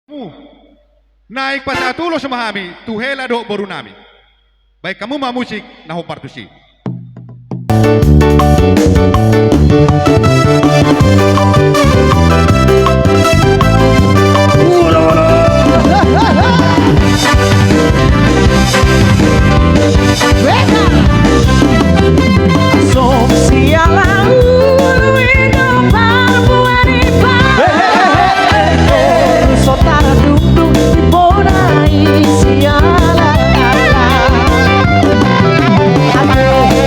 Naik pasatulo sa mahami, tuhela do borunami. Baik kamu mau musik, naho partusi.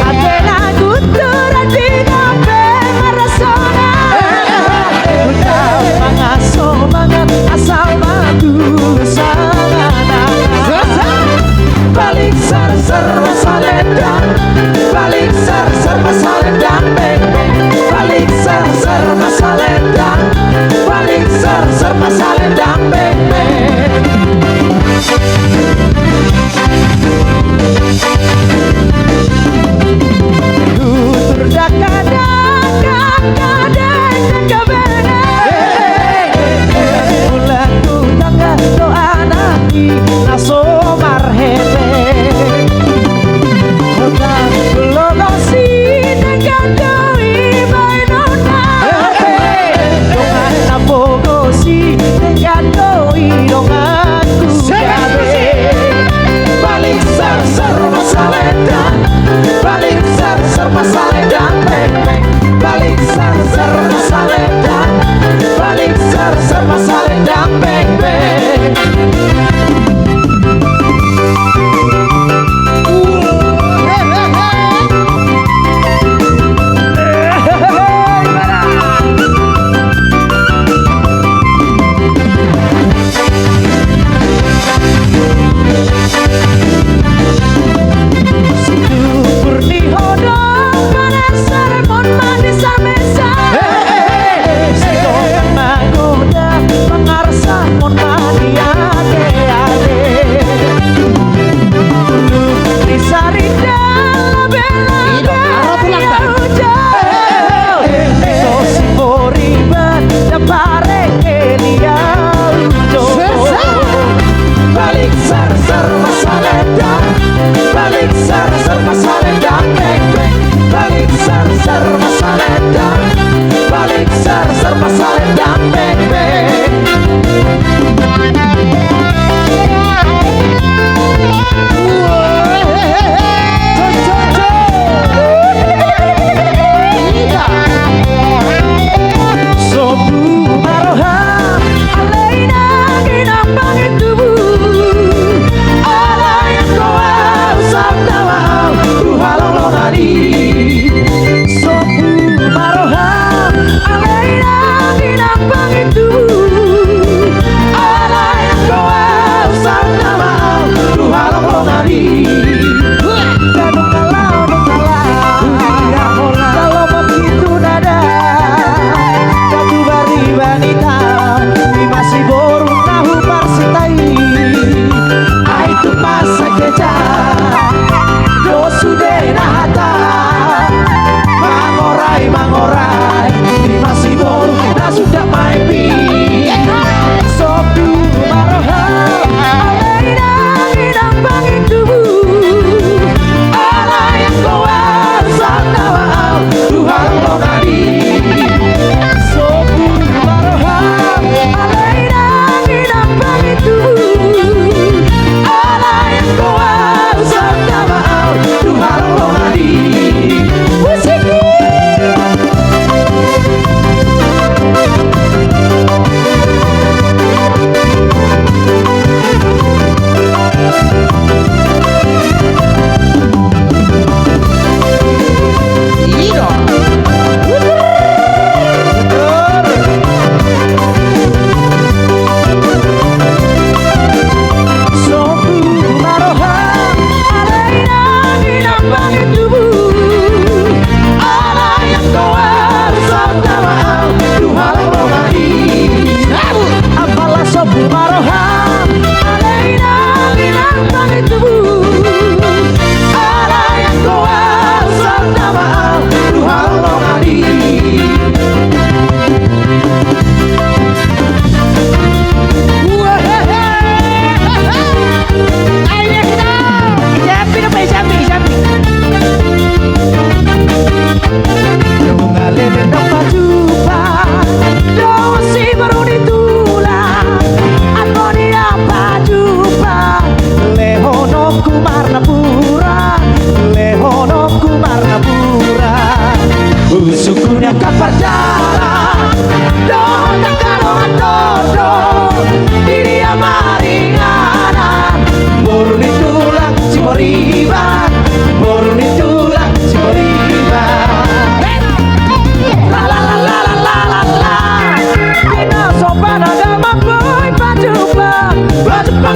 Ate na gusto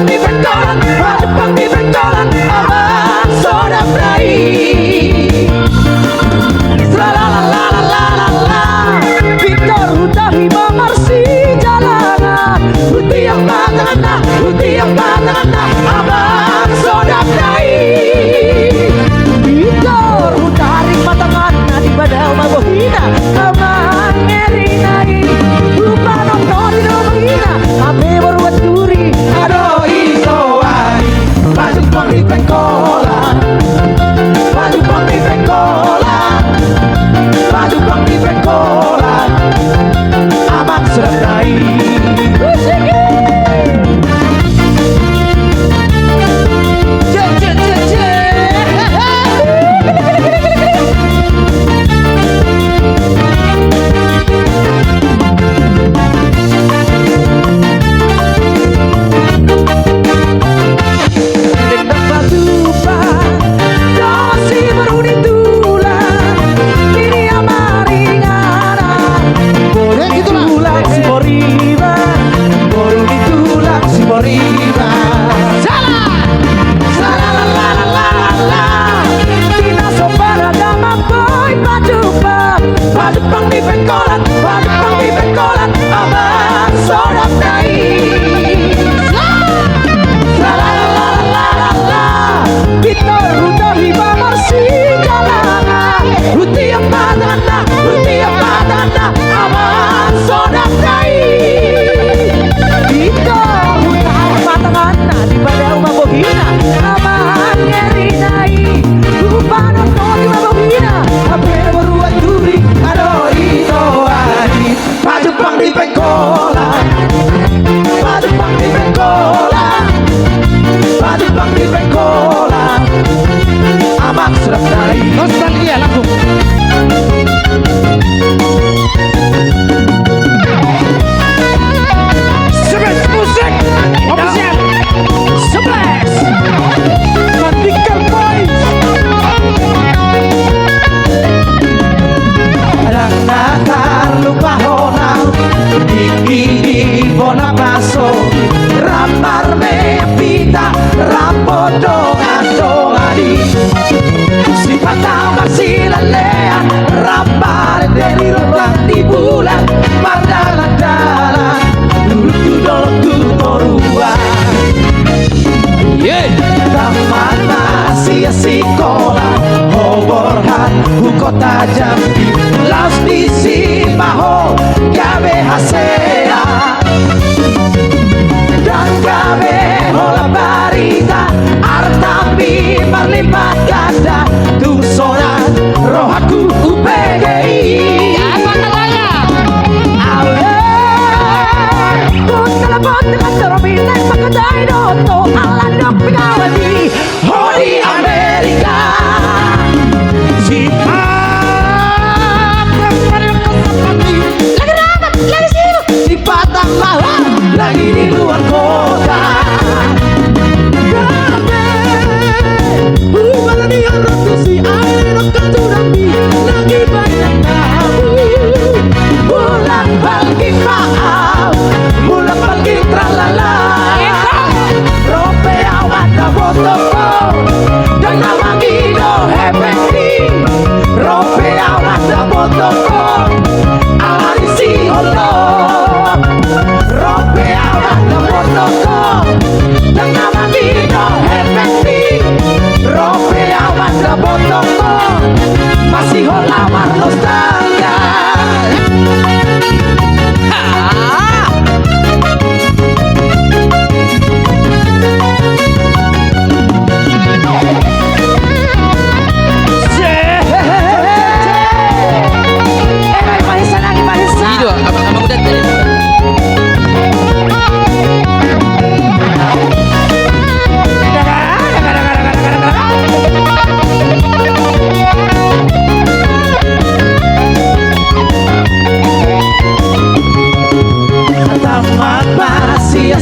Jepang di pentolan, Jepang di pentolan, abang soda prai. La la la la la la la, Victor Hutahi Mamarsi jalanan, Hutiang Batana, abang soda prai. Victor Hutahi Matangana di badau mabohina, aman ngerinai, lupa nonton di mabohina, abe baru turi, aduh isoai, baju pang di pengkolan, baju pang di pengkolan, baju pang di pengkolan, aman selesai. Nostalgia langsung. Sebelas musik official. 11 Vertical Boys. Lang natar lupa honang Diki bona paso Ramar me pita Rampodong adongadi Si patang marsilalea Rampare dari rolang di bulan Mardalan-dalan Dulu tudolok tutorua Taman masih sekolah Hoborhan Kota Jambi Laos di Simaho Gabe hasea Dan gabe hola barita Artambi marlipat gada Tungsonan rohaku UPGI Apa namanya? Putala Terminal Pakadai Doto Alandok Pegawai Hodi Amerika Si Patang Lawan lagi di luar kota. Bukan dia ratu si air keturambi lagi banyak tahu. Bulan bagi maaf, bulan bagi tralala. Rope awak dah botoko dan nama gido happy. Rope awak dah botoko alari si holo. Rope awak dah botoko dan nama gido happy. Rope awak dah botoko masih hola nostalgia.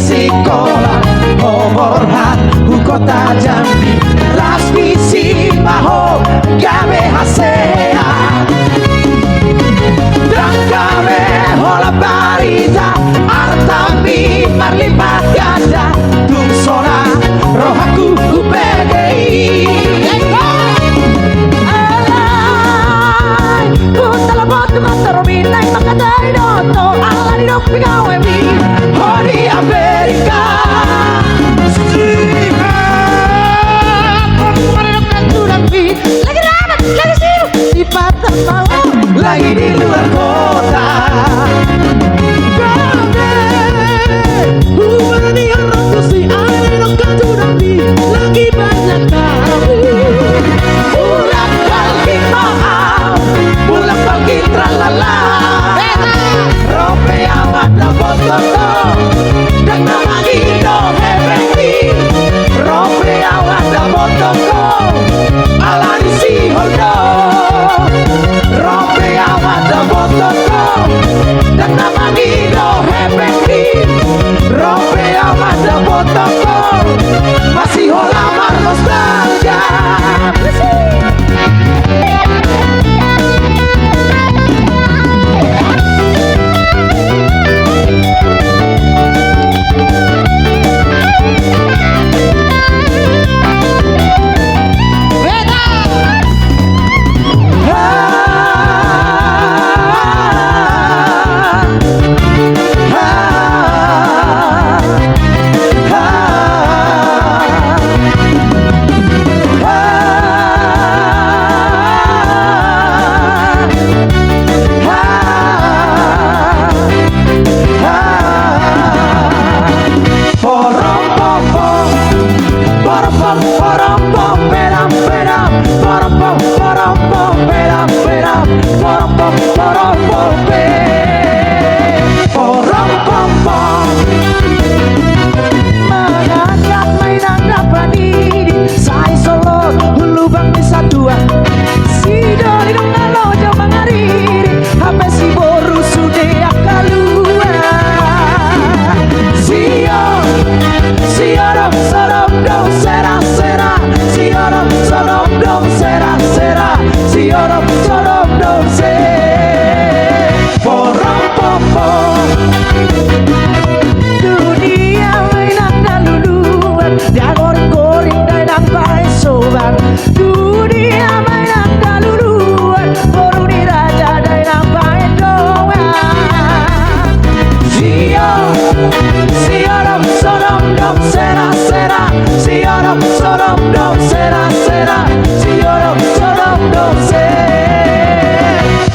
Sekolah Hoborhan Kota Jambi Lasmi Simaho Gabe hasea Dan gabe hola barita Artambi marlipat gada Tungso Porom pom pedam pedam. Porom pom pedam pedam. Porom pom pe. Porom pom. Mengangkat mainan dapat diri. Saya Solo lubang desa dua. Si dori dong ngalo jauh mengariri. Hape si boru sudah keluar. Sio dong sodom dong sera sera. Sio dong sodom dong sera sera. Sio dong sodom dong sera. Porom pom pom. Dunia mainan daluluan. Dia goreng-goreng dan baik sobat. Dunia mainan daluluan. Baru diraja dan baik doang. Sio dong sodom dong sera sera. Sio dong sodom dong sera sera. Sio dong sodom dong sera.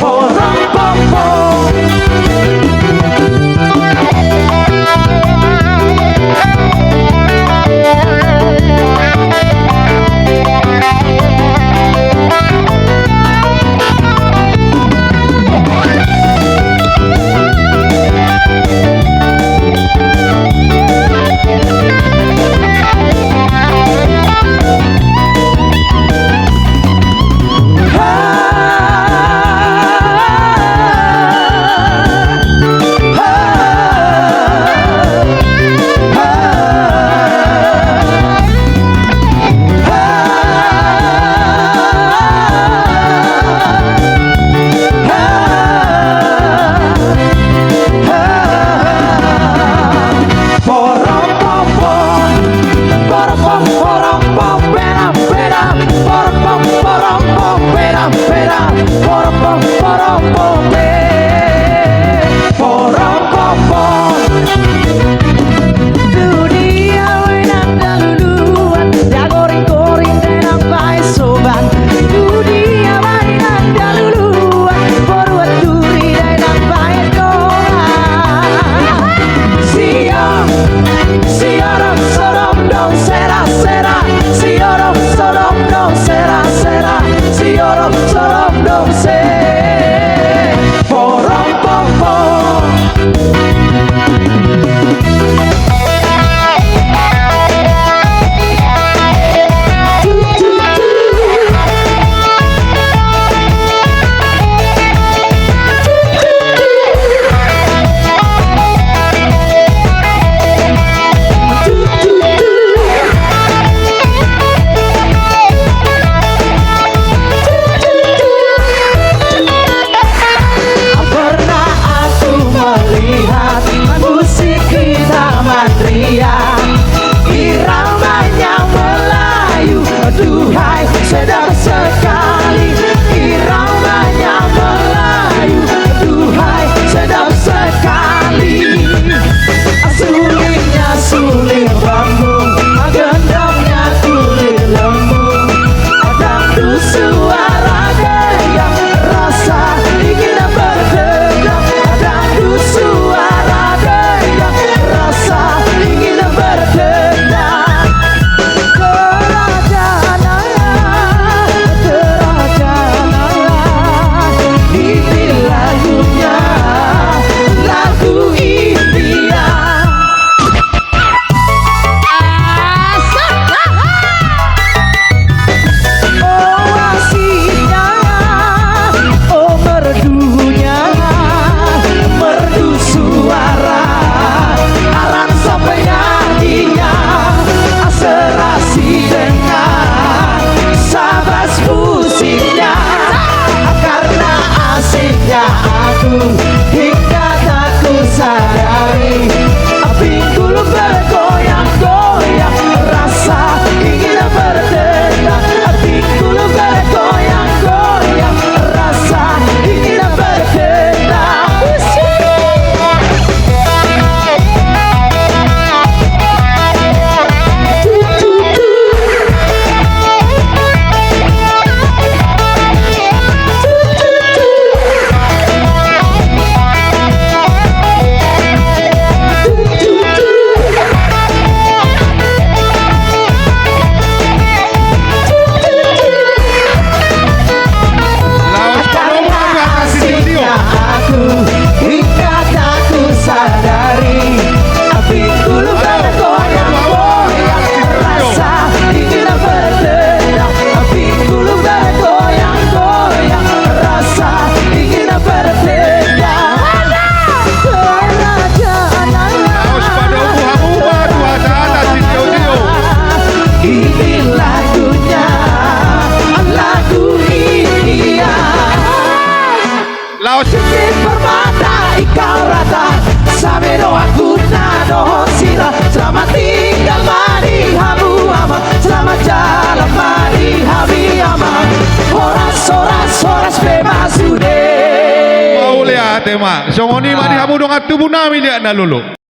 tema. So ngoni mani hamu dong atu bunami dia na lulu.